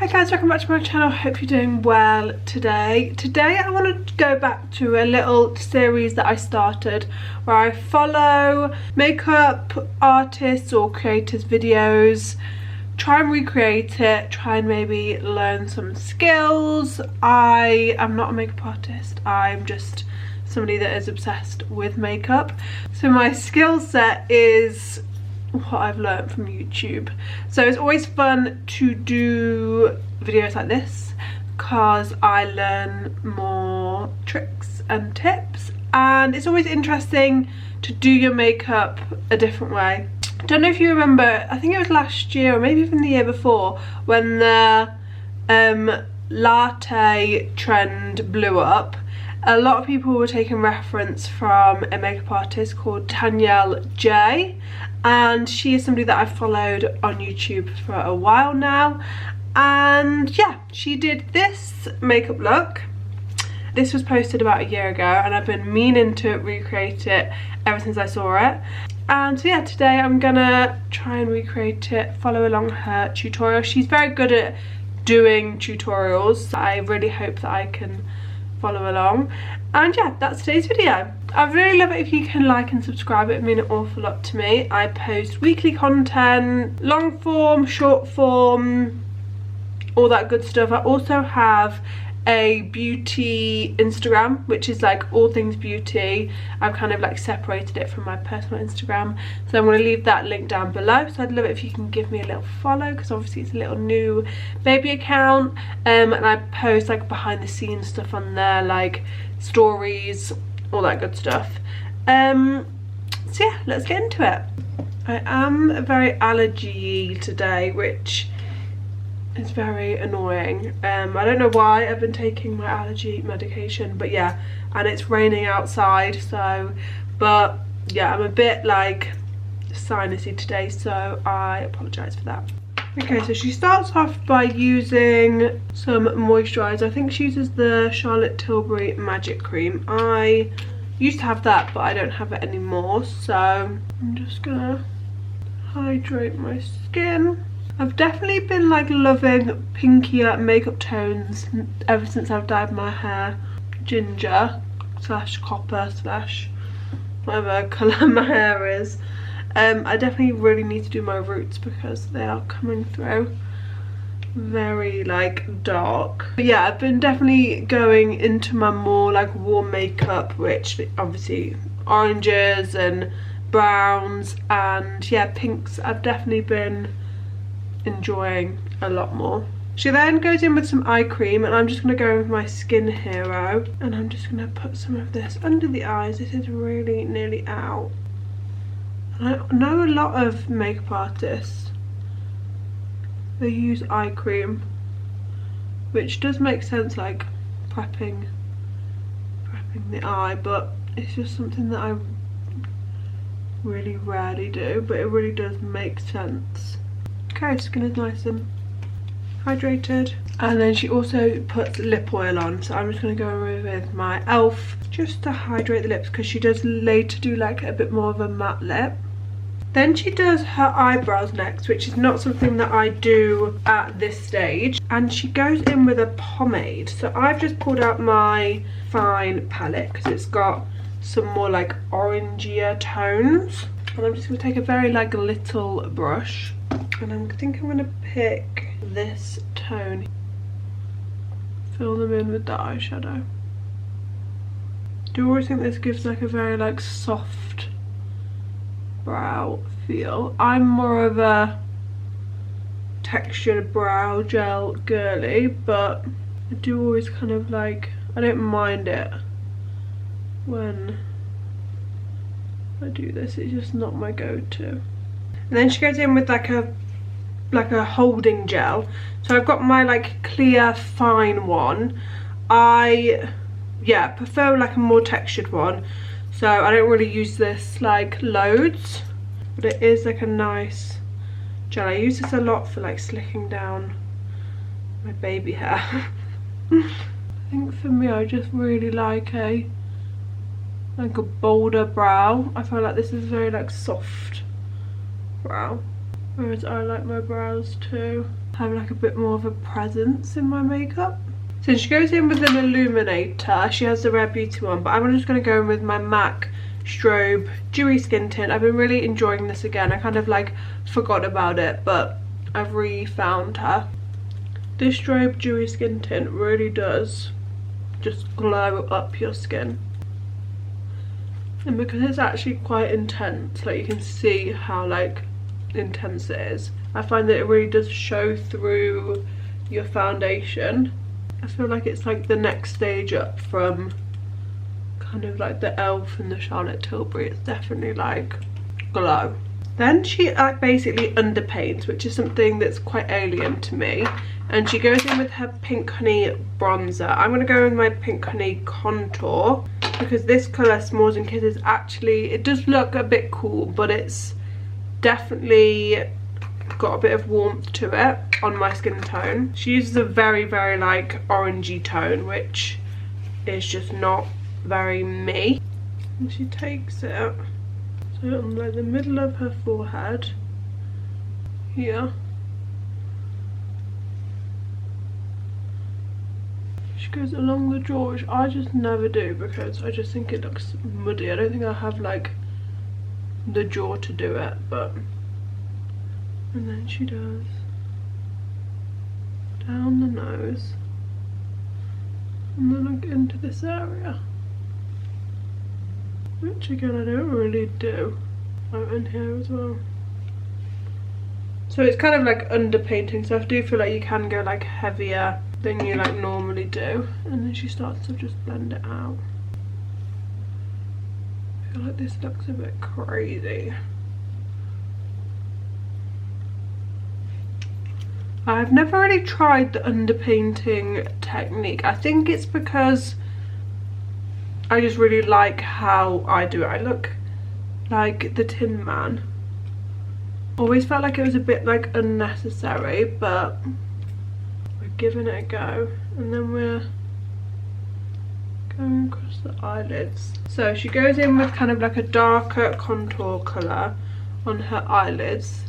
Hi guys, welcome back to my channel. Hope you're doing well today. Today I want to go back to a little series that I started where I follow makeup artists or creators' videos, try and recreate it, try and maybe learn some skills. I am not a makeup artist, I'm just somebody that is obsessed with makeup. So my skill set is what I've learned from YouTube. So it's always fun to do videos like this because I learn more tricks and tips, and it's always interesting to do your makeup a different way. I don't know if you remember, I think it was last year or maybe even the year before, when the latte trend blew up. A lot of people were taking reference from a makeup artist called TANIELLE'S, and she is somebody that I've followed on YouTube for a while now. And yeah, she did this makeup look. This was posted about a year ago and I've been meaning to recreate it ever since I saw it. And so yeah, today I'm gonna try and recreate it, follow along her tutorial. She's very good at doing tutorials. I really hope that I can follow along. And yeah, that's today's video. I really love it if you can like and subscribe. It would mean an awful lot to me. I post weekly content, long form, short form, all that good stuff. I also have a beauty Instagram, which is like all things beauty. I've kind of like separated it from my personal Instagram, so I'm going to leave that link down below. So I'd love it if you can give me a little follow, because obviously it's a little new baby account, and I post like behind the scenes stuff on there, like stories, all that good stuff. So yeah, let's get into it. I am very allergy-y today, which is very annoying. I don't know why. I've been taking my allergy medication, but yeah, and it's raining outside, so, but yeah, I'm a bit like sinusy today, so I apologise for that. Okay, so she starts off by using some moisturiser. I think she uses the Charlotte Tilbury Magic Cream. I used to have that, but I don't have it anymore, so I'm just gonna hydrate my skin. I've definitely been like loving pinkier makeup tones ever since I've dyed my hair ginger slash copper slash whatever colour my hair is. I definitely really need to do my roots because they are coming through very like dark. But yeah, I've been definitely going into my more like warm makeup, which obviously oranges and browns and yeah, pinks I've definitely been enjoying a lot more. She then goes in with some eye cream, and I'm just going to go with my Skin Hero, and I'm just going to put some of this under the eyes. This is really nearly out. I know a lot of makeup artists, they use eye cream, which does make sense, like prepping the eye, but it's just something that I really rarely do, but it really does make sense. Okay, skin is nice and hydrated. And then she also puts lip oil on, so I'm just going to go with my e.l.f. just to hydrate the lips, because she does later do like a bit more of a matte lip. Then she does her eyebrows next, which is not something that I do at this stage. And she goes in with a pomade. So I've just pulled out my Fine palette because it's got some more like orangier tones. And I'm just going to take a very like little brush, and I think I'm going to pick this tone, fill them in with the eyeshadow. I do always think this gives like a very like soft brow feel. I'm more of a textured brow gel girly, but I do always kind of like, I don't mind it when I do this. It's just not my go-to. And then she goes in with like a holding gel. So I've got my like clear fine one. I prefer like a more textured one, so I don't really use this like loads, but it is like a nice gel. I use this a lot for like slicking down my baby hair. I think for me, I just really like a bolder brow. I feel like this is very like soft brow, whereas I like my brows to have like a bit more of a presence in my makeup. So she goes in with an illuminator. She has the Rare Beauty one, but I'm just going to go in with my MAC Strobe Dewy Skin Tint. I've been really enjoying this again. I kind of like forgot about it, but I've re-found her. This Strobe Dewy Skin Tint really does just glow up your skin. And because it's actually quite intense, like you can see how like intense it is, I find that it really does show through your foundation. I feel like it's like the next stage up from kind of like the e.l.f. and the Charlotte Tilbury. It's definitely like glow. Then she basically underpaints, which is something that's quite alien to me, and she goes in with her Pink Honey bronzer. I'm going to go in my Pink Honey contour because this colour, S'mores and Kisses, actually it does look a bit cool, but it's definitely got a bit of warmth to it on my skin tone. She uses a very like orangey tone, which is just not very me. And she takes it so on like the middle of her forehead here. She goes along the jaw, which I just never do because I just think it looks muddy. I don't think I have like the jaw to do it, but and then she does down the nose and then like into this area, which again I don't really do. Oh, and here as well. So it's kind of like underpainting, so I do feel like you can go like heavier than you like normally do, and then she starts to just blend it out. I feel like this looks a bit crazy. I've never really tried the underpainting technique. I think it's because I just really like how I do it. I look like the Tin Man. Always felt like it was a bit like unnecessary, but we're giving it a go. And then we're going across the eyelids. So she goes in with kind of like a darker contour colour on her eyelids.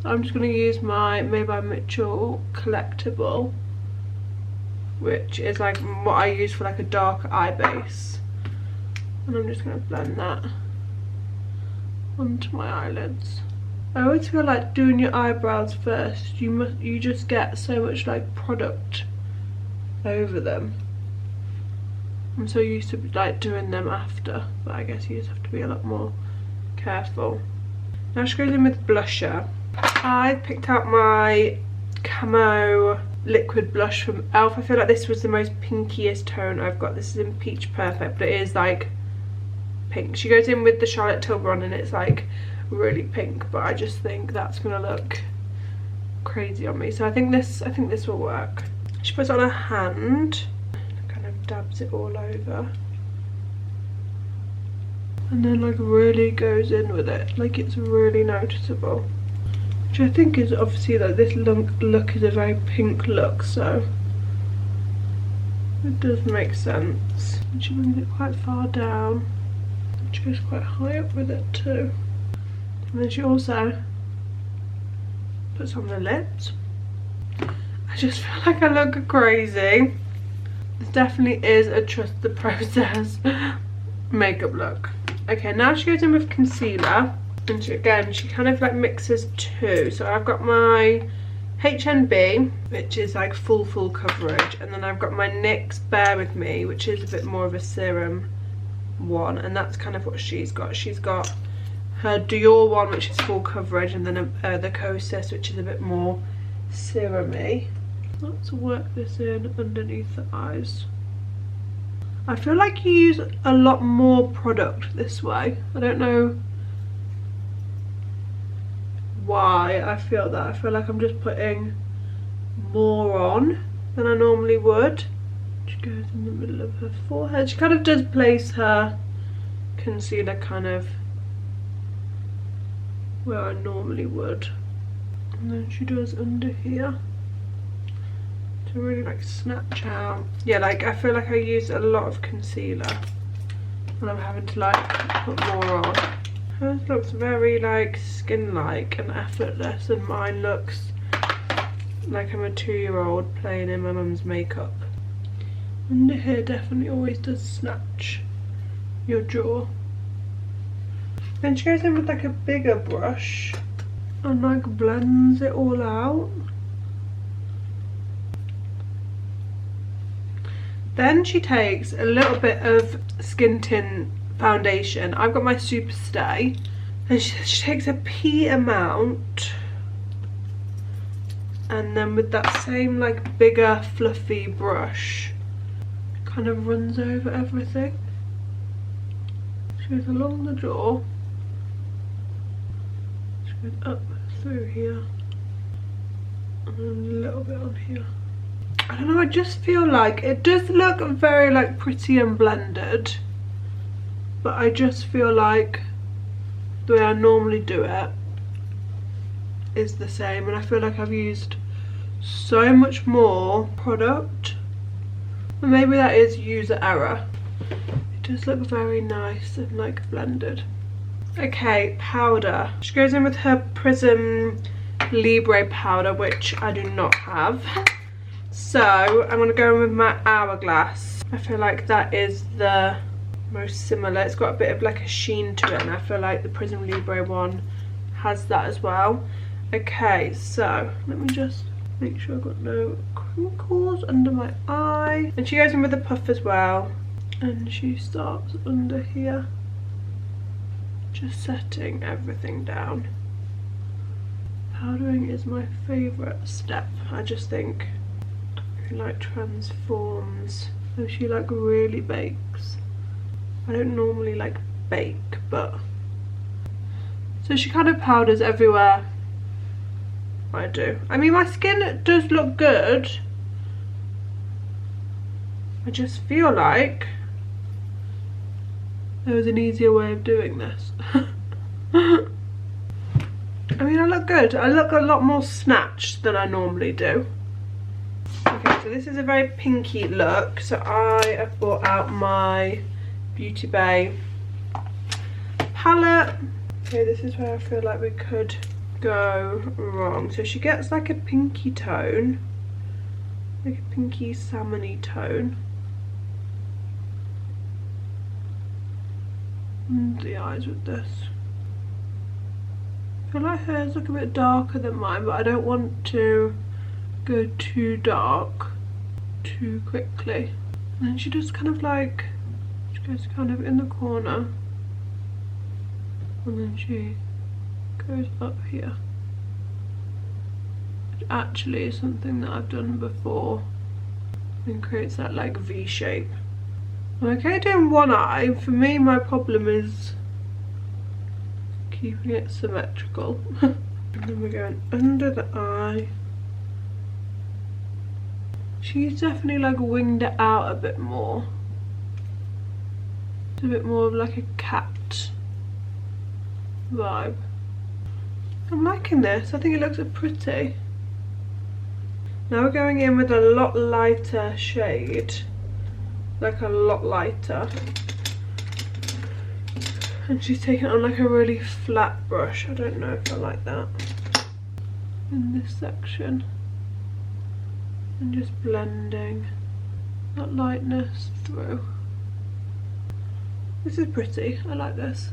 So I'm just going to use my Made by Mitchell collectible, which is like what I use for like a dark eye base. And I'm just going to blend that onto my eyelids. I always feel like doing your eyebrows first, you just get so much like product over them. I'm so used to like doing them after, but I guess you just have to be a lot more careful. Now she goes in with blusher. I picked out my Camo liquid blush from e.l.f. I feel like this was the most pinkiest tone I've got. This is in Peach Perfect, but it is like pink. She goes in with the Charlotte Tilbury one and it's like really pink, but I just think that's gonna look crazy on me. So I think this will work. She puts it on her hand, kind of dabs it all over, and then like really goes in with it. Like it's really noticeable. Which I think is obviously that this look is a very pink look, so it does make sense. And she brings it quite far down. And she goes quite high up with it too. And then she also puts on the lips. I just feel like I look crazy. This definitely is a trust the process makeup look. Okay, now she goes in with concealer. And she kind of like mixes two. So I've got my HNB, which is like full coverage, and then I've got my NYX Bear With Me, which is a bit more of a serum one, and that's kind of what she's got. She's got her Dior one, which is full coverage, and then the Kosas, which is a bit more serum-y. Let's work this in underneath the eyes. I feel like you use a lot more product this way. I don't know why I feel that. I feel like I'm just putting more on than I normally would. She goes in the middle of her forehead. She kind of does place her concealer kind of where I normally would, and then she does under here to really like snatch out. Yeah, like I feel like I use a lot of concealer and I'm having to like put more on. Hers looks very like skin-like and effortless, and mine looks like I'm a 2-year-old playing in my mum's makeup. Under here definitely always does snatch your jaw. Then she goes in with like a bigger brush and like blends it all out. Then she takes a little bit of Skin Tint foundation. I've got my Super Stay, and she takes a pea amount, and then with that same like bigger fluffy brush, kind of runs over everything. She goes along the jaw, she goes up through here, and then a little bit on here. I don't know, I just feel like it does look very like pretty and blended, but I just feel like the way I normally do it is the same, and I feel like I've used so much more product, and maybe that is user error. It does look very nice and like blended. Okay, powder. She goes in with her Prism Libre powder, which I do not have. So I'm going to go in with my Hourglass. I feel like that is the most similar. It's got a bit of like a sheen to it, and I feel like the Prism Libre one has that as well. Okay, so let me just make sure I've got no crinkles under my eye. And she goes in with a puff as well, and she starts under here, just setting everything down. Powdering is my favourite step. I just think it like transforms, so she like really bakes. I don't normally like bake, but so she kind of powders everywhere I do. I mean, my skin does look good. I just feel like there was an easier way of doing this. I mean, I look good. I look a lot more snatched than I normally do. Okay, so this is a very pinky look, so I have brought out my Beauty Bay palette. Okay, this is where I feel like we could go wrong. So she gets like a pinky tone, like a pinky salmony tone, and the eyes with this. I feel like hers look a bit darker than mine, but I don't want to go too dark too quickly. And then she just kind of like, she goes kind of in the corner, and then she goes up here, which actually is something that I've done before, and creates that like V shape. I'm okay doing one eye. For me, my problem is keeping it symmetrical. And then we're going under the eye. She's definitely like winged it out a bit more. It's a bit more of like a cat vibe. I'm liking this. I think it looks pretty. Now we're going in with a lot lighter shade, like a lot lighter. And she's taking it on like a really flat brush. I don't know if I like that. In this section. And just blending that lightness through. This is pretty. I like this.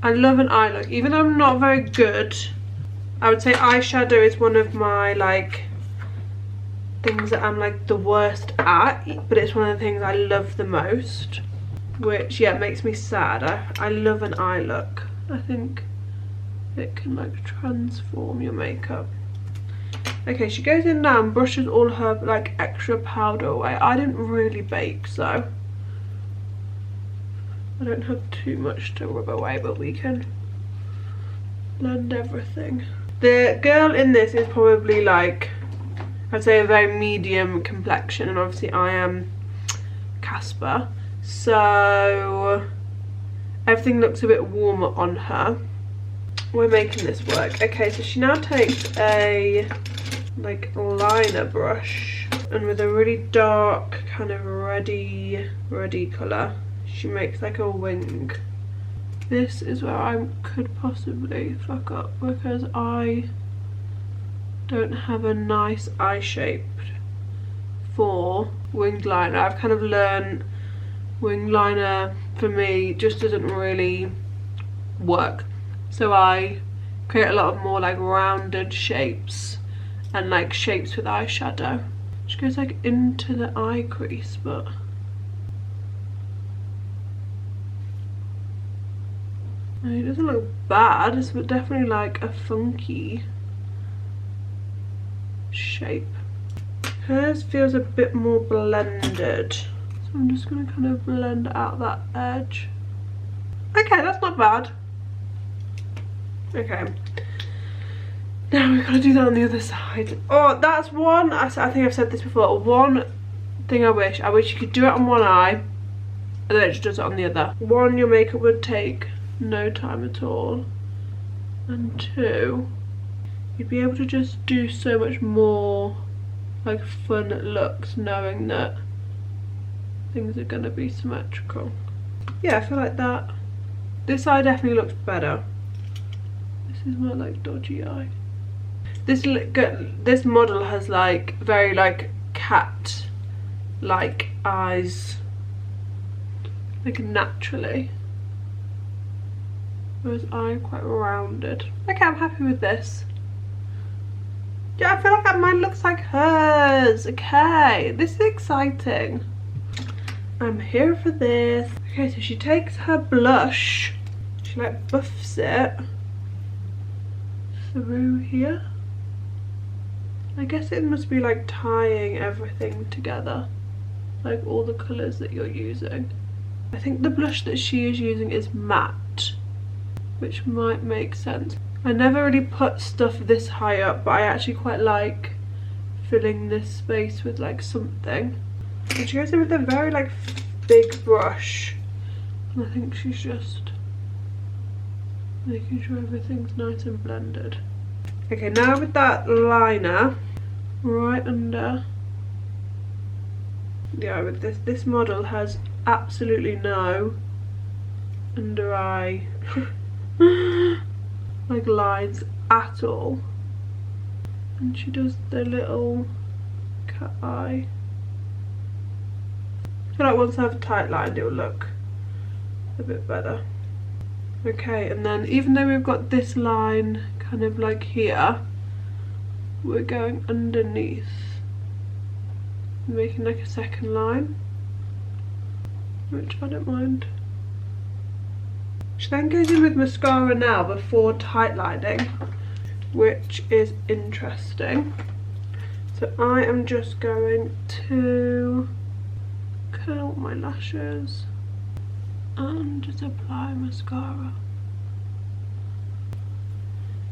I love an eye look. Even though I'm not very good, I would say eyeshadow is one of my like things that I'm like the worst at, but it's one of the things I love the most, which yeah makes me sad. I love an eye look. I think it can like transform your makeup. Okay, she goes in now and brushes all her like extra powder away. I didn't really bake, so I don't have too much to rub away, but we can blend everything. The girl in this is probably like, I'd say a very medium complexion, and obviously I am Casper, so everything looks a bit warmer on her. We're making this work. Okay, so she now takes a like liner brush, and with a really dark kind of reddy colour, she makes like a wing. This is where I could possibly fuck up, because I don't have a nice eye shape for winged liner. I've kind of learned winged liner for me just doesn't really work, so I create a lot of more like rounded shapes and like shapes with eyeshadow, which goes like into the eye crease, but it doesn't look bad. It's definitely like a funky shape. Hers feels a bit more blended, so I'm just going to kind of blend out that edge. Okay, that's not bad. Okay, now we've got to do that on the other side. Oh, that's one, I think I've said this before, one thing I wish you could do it on one eye and then it just does it on the other. One, your makeup would take no time at all, and two, you'd be able to just do so much more like fun looks knowing that things are going to be symmetrical. Yeah, I feel like that. This eye definitely looks better. This is my like dodgy eye. This model has like very like cat like eyes, like naturally, whereas I'm quite rounded. Okay, I'm happy with this. Yeah, I feel like mine looks like hers. Okay, this is exciting. I'm here for this. Okay, so she takes her blush, she like buffs it through here. I guess it must be like tying everything together, like all the colours that you're using. I think the blush that she is using is matte, which might make sense. I never really put stuff this high up, but I actually quite like filling this space with like something. And she goes in with a very like big brush, and I think she's just making sure everything's nice and blended. Okay, now with that liner right under the eye, with this model has absolutely no under eye like lines at all, and she does the little cat eye. I feel like once I have a tight line it will look a bit better. Okay, and then even though we've got this line kind of like here, we're going underneath, making like a second line, which I don't mind. She then goes in with mascara now before tight lining, which is interesting. So I am just going to curl my lashes and just apply mascara.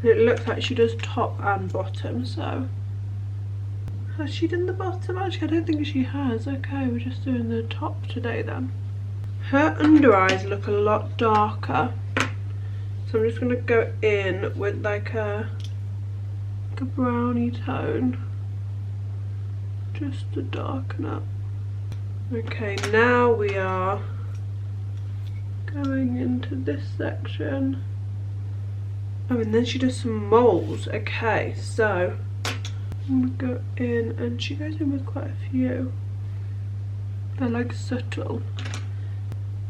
And it looks like she does top and bottom, so has she done the bottom? Actually, I don't think she has. Okay, we're just doing the top today then. Her under eyes look a lot darker, so I'm just going to go in with like a brownie tone just to darken up. Okay, now we are going into this section. Oh, and then she does some moles. Okay, so I'm gonna go in, and she goes in with quite a few. They're like subtle.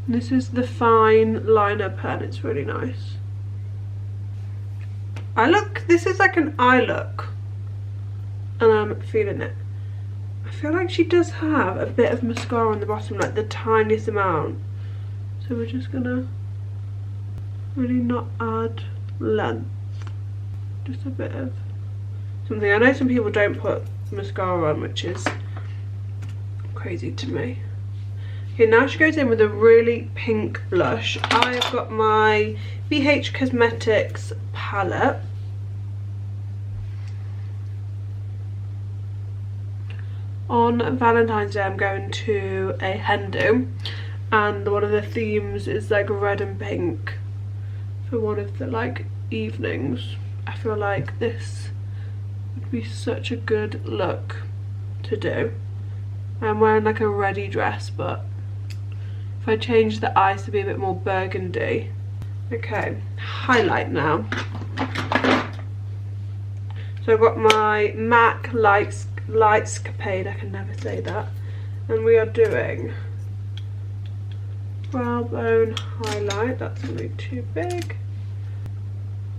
And this is the fine liner pen, it's really nice. This is like an eye look, and I'm feeling it. I feel like she does have a bit of mascara on the bottom, like the tiniest amount. So we're just gonna really not add length, just a bit of something. I know some people don't put mascara on, which is crazy to me. Okay, now she goes in with a really pink blush. I've got my BH Cosmetics palette. On Valentine's Day I'm going to a hen do, and one of the themes is like red and pink for one of the like evenings. I feel like this would be such a good look to do. I'm wearing like a reddy dress, but if I change the eyes to be a bit more burgundy. Okay, highlight now. So So I've got my MAC Lightscapade, I can never say that. And we are doing brow bone highlight. That's going to be too big.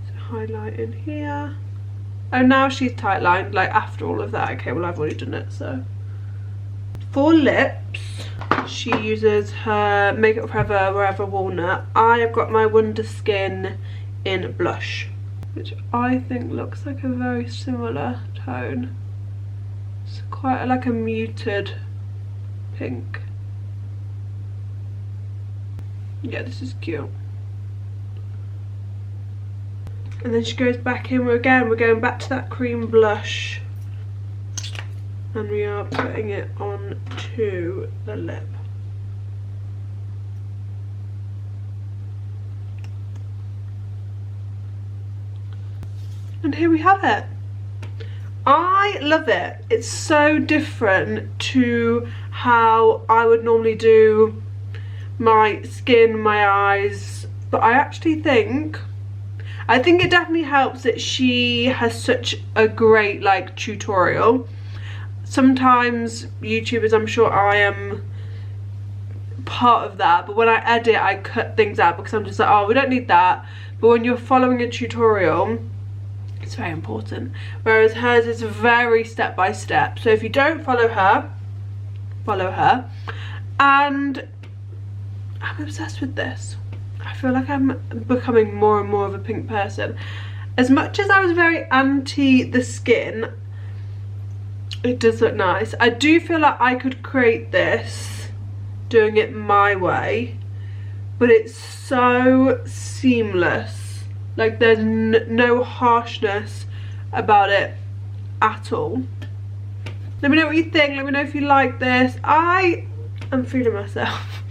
So highlight in here. Oh, now she's tight lined, like after all of that. Okay, well I've already done it, so. For lips, she uses her Makeup Forever Forever Walnut. I have got my Wonder Skin in Blush, which I think looks like a very similar tone. It's quite like a muted pink. Yeah, this is cute. And then she goes back in we're going back to that cream blush, and we are putting it on to the lip. And here we have it. I love it. It's so different to how I would normally do my skin, my eyes, but I actually think it definitely helps that she has such a great like tutorial. Sometimes YouTubers, I'm sure I am part of that, but when I edit I cut things out because I'm just like, oh, we don't need that. But when you're following a tutorial, it's very important, whereas hers is very step by step. So if you don't follow her, and I'm obsessed with this. I feel like I'm becoming more and more of a pink person. As much as I was very anti the skin, it does look nice. I do feel like I could create this doing it my way, but it's so seamless. Like there's no harshness about it at all. Let me know what you think. Let me know if you like this. I am feeling myself.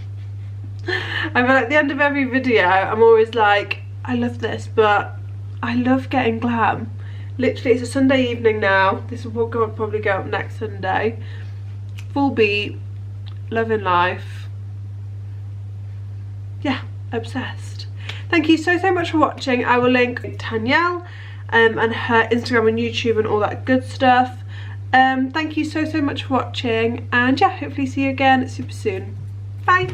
I feel like at the end of every video I'm always like, I love this, but I love getting glam. Literally, it's a Sunday evening now. This will probably go up next Sunday. Full beat, loving life. Yeah, obsessed. Thank you so much for watching. I will link Tanielle and her Instagram and YouTube and all that good stuff. Thank you so much for watching, and yeah, hopefully see you again super soon. Bye.